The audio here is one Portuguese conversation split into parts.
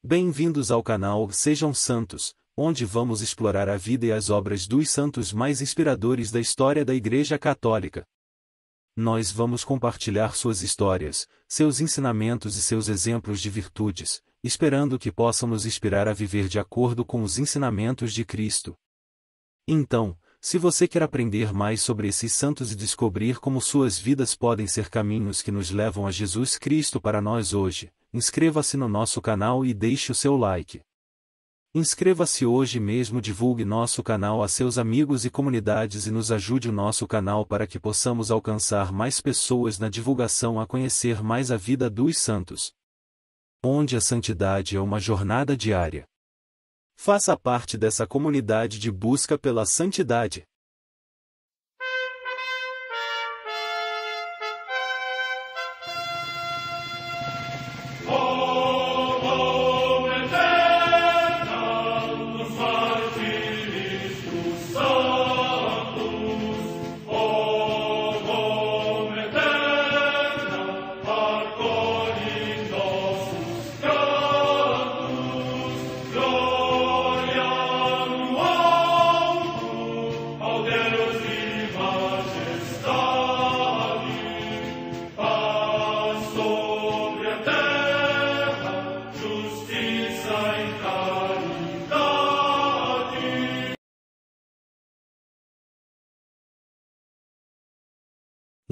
Bem-vindos ao canal Sejam Santos, onde vamos explorar a vida e as obras dos santos mais inspiradores da história da Igreja Católica. Nós vamos compartilhar suas histórias, seus ensinamentos e seus exemplos de virtudes, esperando que possam nos inspirar a viver de acordo com os ensinamentos de Cristo. Então, se você quer aprender mais sobre esses santos e descobrir como suas vidas podem ser caminhos que nos levam a Jesus Cristo para nós hoje, inscreva-se no nosso canal e deixe o seu like. Inscreva-se hoje mesmo, divulgue nosso canal a seus amigos e comunidades e nos ajude o nosso canal para que possamos alcançar mais pessoas na divulgação a conhecer mais a vida dos santos. Onde a santidade é uma jornada diária. Faça parte dessa comunidade de busca pela santidade.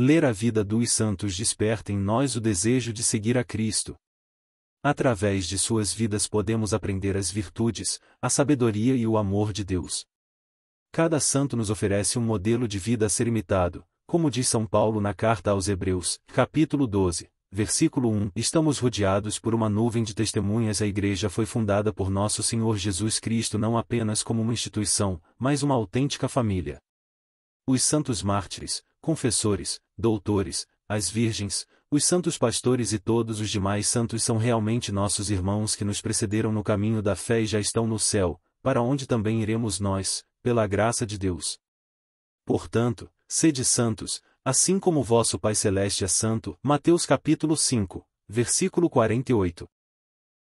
Ler a vida dos santos desperta em nós o desejo de seguir a Cristo. Através de suas vidas podemos aprender as virtudes, a sabedoria e o amor de Deus. Cada santo nos oferece um modelo de vida a ser imitado, como diz São Paulo na carta aos Hebreus, capítulo 12, versículo 1. Estamos rodeados por uma nuvem de testemunhas. A Igreja foi fundada por nosso Senhor Jesus Cristo não apenas como uma instituição, mas uma autêntica família. Os santos mártires, confessores, doutores, as virgens, os santos pastores e todos os demais santos são realmente nossos irmãos que nos precederam no caminho da fé e já estão no céu, para onde também iremos nós, pela graça de Deus. Portanto, sede santos, assim como vosso Pai Celeste é santo. Mateus capítulo 5, versículo 48.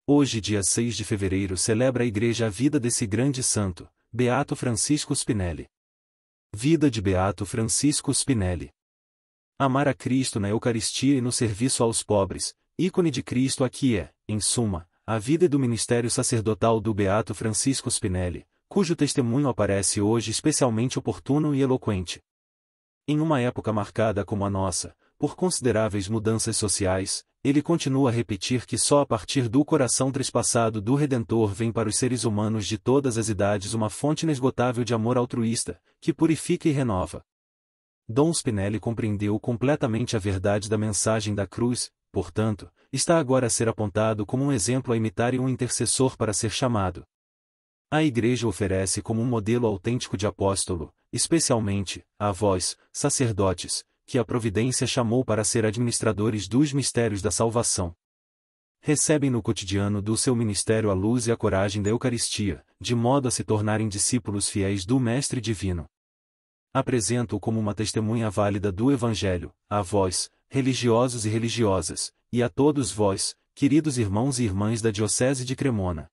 Hoje, dia 6 de fevereiro, celebra a Igreja a vida desse grande santo, Beato Francisco Spinelli. Vida de Beato Francisco Spinelli. Amar a Cristo na Eucaristia e no serviço aos pobres, ícone de Cristo aqui é, em suma, a vida e do ministério sacerdotal do Beato Francisco Spinelli, cujo testemunho aparece hoje especialmente oportuno e eloquente. Em uma época marcada como a nossa, por consideráveis mudanças sociais, ele continua a repetir que só a partir do coração trespassado do Redentor vem para os seres humanos de todas as idades uma fonte inesgotável de amor altruísta, que purifica e renova. Dom Spinelli compreendeu completamente a verdade da mensagem da cruz, portanto, está agora a ser apontado como um exemplo a imitar e um intercessor para ser chamado. A Igreja oferece como um modelo autêntico de apóstolo, especialmente, a vós, sacerdotes, que a providência chamou para ser administradores dos mistérios da salvação. Recebem no cotidiano do seu ministério a luz e a coragem da Eucaristia, de modo a se tornarem discípulos fiéis do Mestre Divino. Apresento-o como uma testemunha válida do Evangelho, a vós, religiosos e religiosas, e a todos vós, queridos irmãos e irmãs da Diocese de Cremona.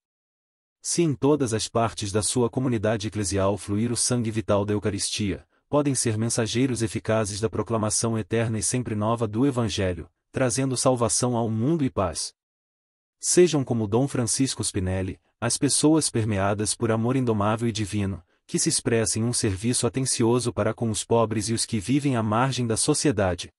Se em todas as partes da sua comunidade eclesial fluir o sangue vital da Eucaristia, podem ser mensageiros eficazes da proclamação eterna e sempre nova do Evangelho, trazendo salvação ao mundo e paz. Sejam como Dom Francisco Spinelli, as pessoas permeadas por amor indomável e divino, que se expressa em um serviço atencioso para com os pobres e os que vivem à margem da sociedade.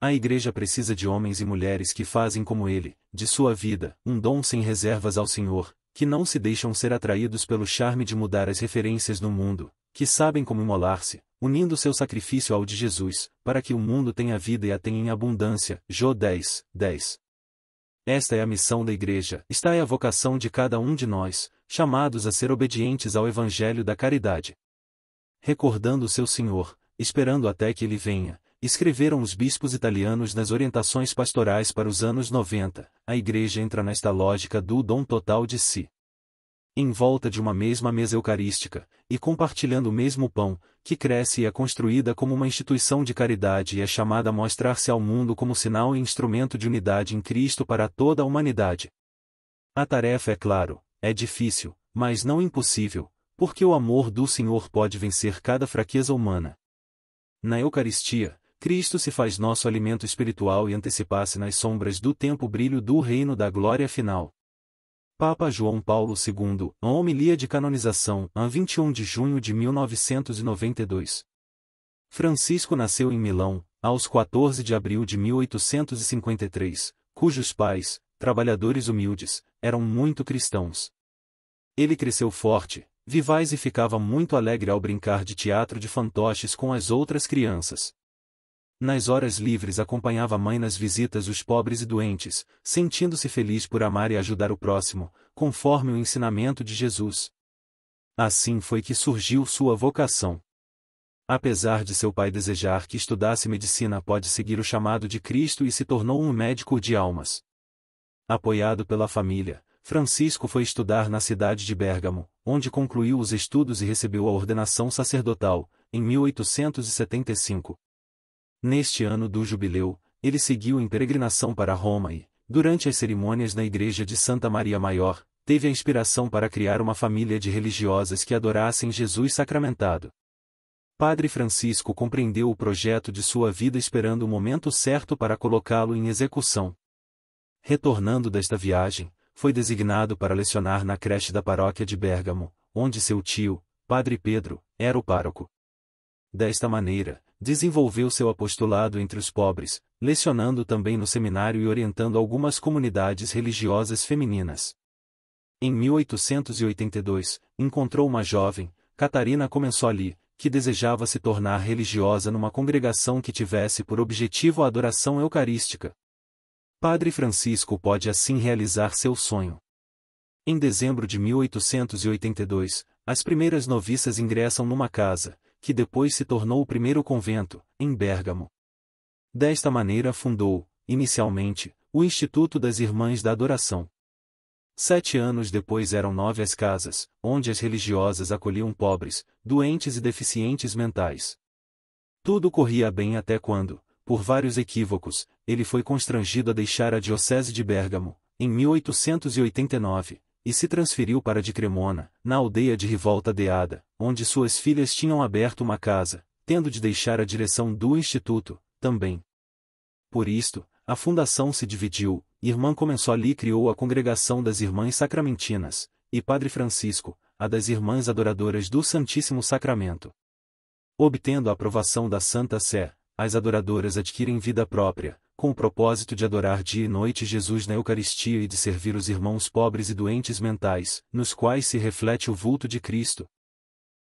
A Igreja precisa de homens e mulheres que fazem como ele, de sua vida, um dom sem reservas ao Senhor, que não se deixam ser atraídos pelo charme de mudar as referências no mundo, que sabem como imolar-se, unindo seu sacrifício ao de Jesus, para que o mundo tenha vida e a tenha em abundância. Jó 10, 10. Esta é a missão da Igreja, esta é a vocação de cada um de nós, chamados a ser obedientes ao Evangelho da caridade. Recordando o seu Senhor, esperando até que ele venha, escreveram os bispos italianos nas orientações pastorais para os anos 90, a Igreja entra nesta lógica do dom total de si. Em volta de uma mesma mesa eucarística, e compartilhando o mesmo pão, que cresce e é construída como uma instituição de caridade e é chamada a mostrar-se ao mundo como sinal e instrumento de unidade em Cristo para toda a humanidade. A tarefa, é claro, é difícil, mas não impossível, porque o amor do Senhor pode vencer cada fraqueza humana. Na Eucaristia, Cristo se faz nosso alimento espiritual e antecipa-se nas sombras do tempo o brilho do reino da glória final. Papa João Paulo II, a homilia de canonização, a 21 de junho de 1992. Francisco nasceu em Milão, aos 14 de abril de 1853, cujos pais, trabalhadores humildes, eram muito cristãos. Ele cresceu forte, vivaz e ficava muito alegre ao brincar de teatro de fantoches com as outras crianças. Nas horas livres acompanhava a mãe nas visitas os pobres e doentes, sentindo-se feliz por amar e ajudar o próximo, conforme o ensinamento de Jesus. Assim foi que surgiu sua vocação. Apesar de seu pai desejar que estudasse medicina após seguir o chamado de Cristo e se tornou um médico de almas. Apoiado pela família, Francisco foi estudar na cidade de Bérgamo, onde concluiu os estudos e recebeu a ordenação sacerdotal, em 1875. Neste ano do jubileu, ele seguiu em peregrinação para Roma e, durante as cerimônias na igreja de Santa Maria Maior, teve a inspiração para criar uma família de religiosas que adorassem Jesus sacramentado. Padre Francisco compreendeu o projeto de sua vida esperando o momento certo para colocá-lo em execução. Retornando desta viagem, foi designado para lecionar na creche da paróquia de Bérgamo, onde seu tio, Padre Pedro, era o pároco. Desta maneira, desenvolveu seu apostolado entre os pobres, lecionando também no seminário e orientando algumas comunidades religiosas femininas. Em 1882, encontrou uma jovem, Catarina Comensoli, que desejava se tornar religiosa numa congregação que tivesse por objetivo a adoração eucarística. Padre Francisco pode assim realizar seu sonho. Em dezembro de 1882, as primeiras noviças ingressam numa casa, que depois se tornou o primeiro convento, em Bérgamo. Desta maneira fundou, inicialmente, o Instituto das Irmãs da Adoração. 7 anos depois eram 9 as casas, onde as religiosas acolhiam pobres, doentes e deficientes mentais. Tudo corria bem até quando, por vários equívocos, ele foi constrangido a deixar a diocese de Bérgamo, em 1889, e se transferiu para de Cremona, na aldeia de Rivolta d'Ada, onde suas filhas tinham aberto uma casa, tendo de deixar a direção do instituto, também. Por isto, a fundação se dividiu, Irmã Comensoli criou a Congregação das Irmãs Sacramentinas, e Padre Francisco, a das Irmãs Adoradoras do Santíssimo Sacramento. Obtendo a aprovação da Santa Sé, as adoradoras adquirem vida própria, com o propósito de adorar dia e noite Jesus na Eucaristia e de servir os irmãos pobres e doentes mentais, nos quais se reflete o vulto de Cristo.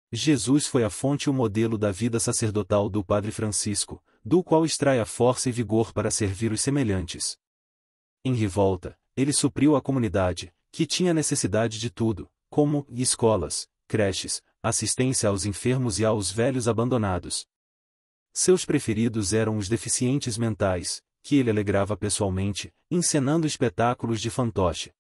Jesus foi a fonte e o modelo da vida sacerdotal do Padre Francisco, do qual extrai a força e vigor para servir os semelhantes. Em Rivolta, ele supriu a comunidade, que tinha necessidade de tudo, como escolas, creches, assistência aos enfermos e aos velhos abandonados. Seus preferidos eram os deficientes mentais, que ele alegrava pessoalmente, encenando espetáculos de fantoche.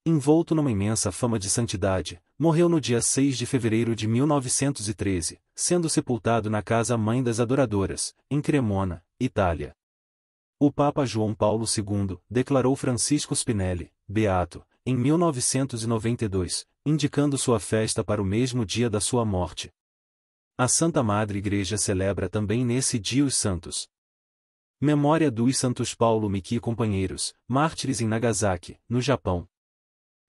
Envolto numa imensa fama de santidade, morreu no dia 6 de fevereiro de 1913, sendo sepultado na Casa Mãe das Adoradoras, em Cremona, Itália. O Papa João Paulo II declarou Francisco Spinelli, beato, em 1992, indicando sua festa para o mesmo dia da sua morte. A Santa Madre Igreja celebra também nesse dia os santos. Memória dos Santos Paulo Miki e companheiros, mártires em Nagasaki, no Japão.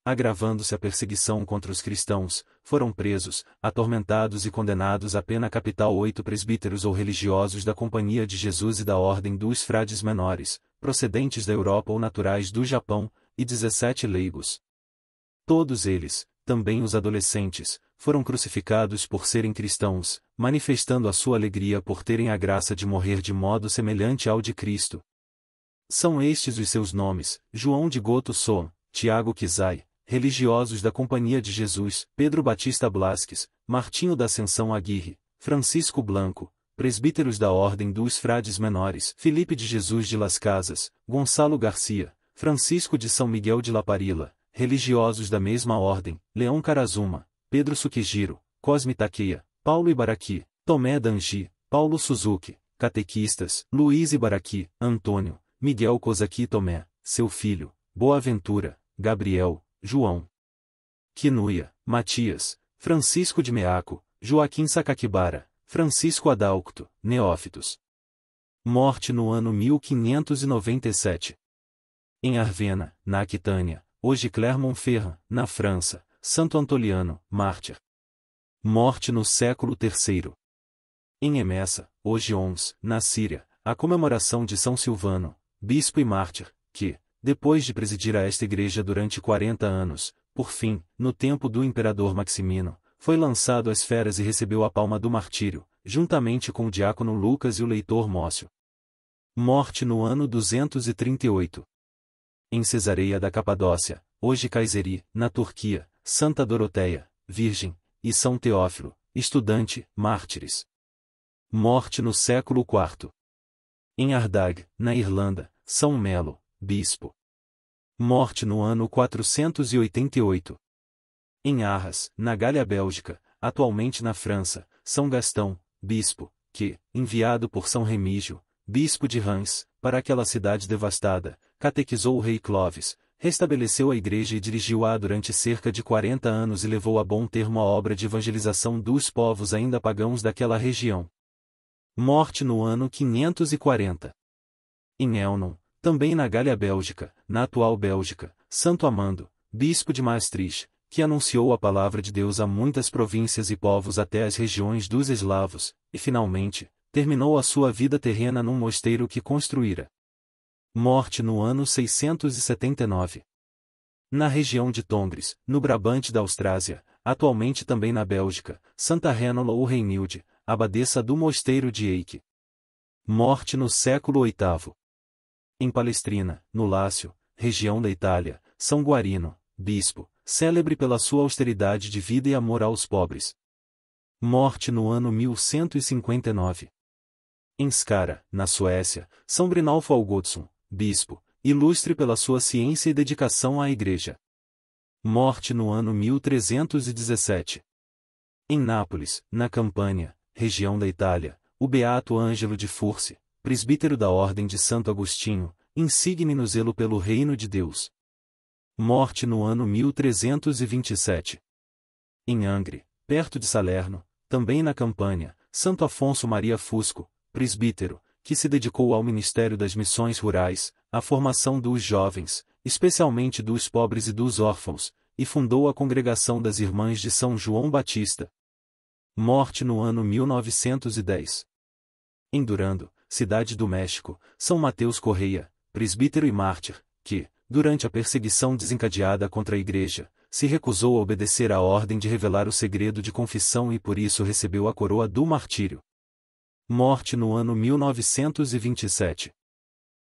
Agravando-se a perseguição contra os cristãos, foram presos, atormentados e condenados à pena capital 8 presbíteros ou religiosos da Companhia de Jesus e da Ordem dos Frades Menores, procedentes da Europa ou naturais do Japão, e 17 leigos. Todos eles, também os adolescentes, foram crucificados por serem cristãos, manifestando a sua alegria por terem a graça de morrer de modo semelhante ao de Cristo. São estes os seus nomes: João de Goto Soam, Tiago Kizai, religiosos da Companhia de Jesus, Pedro Batista Blasques, Martinho da Ascensão Aguirre, Francisco Blanco, presbíteros da Ordem dos Frades Menores, Felipe de Jesus de Las Casas, Gonçalo Garcia, Francisco de São Miguel de Laparilla, religiosos da mesma ordem, Leão Carazuma, Pedro Sukijiro, Cosme Takeia, Paulo Ibaraki, Tomé Danji, Paulo Suzuki, catequistas, Luiz Ibaraki, Antônio, Miguel Kozaki Tomé, seu filho, Boaventura, Gabriel, João Quinuia, Matias, Francisco de Meaco, Joaquim Sacaquibara, Francisco Adalcto, Neófitos. Morte no ano 1597. Em Arvena, na Aquitânia, hoje Clermont-Ferrand, na França, Santo Antoliano, mártir. Morte no século III. Em Emesa, hoje Homs, na Síria, a comemoração de São Silvano, bispo e mártir, que, depois de presidir a esta igreja durante 40 anos, por fim, no tempo do imperador Maximino, foi lançado às feras e recebeu a palma do martírio, juntamente com o diácono Lucas e o leitor Mócio. Morte no ano 238. Em Cesareia da Capadócia, hoje Kayseri, na Turquia, Santa Doroteia, virgem, e São Teófilo, estudante, mártires. Morte no século IV. Em Ardag, na Irlanda, São Melo, bispo. Morte no ano 488. Em Arras, na Gália Bélgica, atualmente na França, São Gastão, bispo, que, enviado por São Remígio, bispo de Reims, para aquela cidade devastada, catequizou o rei Clovis, restabeleceu a igreja e dirigiu-a durante cerca de 40 anos e levou a bom termo a obra de evangelização dos povos ainda pagãos daquela região. Morte no ano 540. Em Elnon, também na Gália Bélgica, na atual Bélgica, Santo Amando, bispo de Maastricht, que anunciou a palavra de Deus a muitas províncias e povos até as regiões dos eslavos, e finalmente, terminou a sua vida terrena num mosteiro que construíra. Morte no ano 679. Na região de Tongres, no Brabante da Austrásia, atualmente também na Bélgica, Santa Rénola ou Reinilde, abadesa do mosteiro de Eike. Morte no século VIII. Em Palestrina, no Lácio, região da Itália, São Guarino, bispo, célebre pela sua austeridade de vida e amor aos pobres. Morte no ano 1159. Em Skara, na Suécia, São Brynolfo Algotsson, bispo, ilustre pela sua ciência e dedicação à Igreja. Morte no ano 1317. Em Nápoles, na Campânia, região da Itália, o beato Ângelo de Fursi, presbítero da Ordem de Santo Agostinho, insigne no zelo pelo reino de Deus. Morte no ano 1327. Em Angre, perto de Salerno, também na Campânia, Santo Afonso Maria Fusco, presbítero, que se dedicou ao ministério das missões rurais, à formação dos jovens, especialmente dos pobres e dos órfãos, e fundou a Congregação das Irmãs de São João Batista. Morte no ano 1910. Em Durando, cidade do México, São Mateus Correia, presbítero e mártir, que, durante a perseguição desencadeada contra a Igreja, se recusou a obedecer à ordem de revelar o segredo de confissão e por isso recebeu a coroa do martírio. Morte no ano 1927.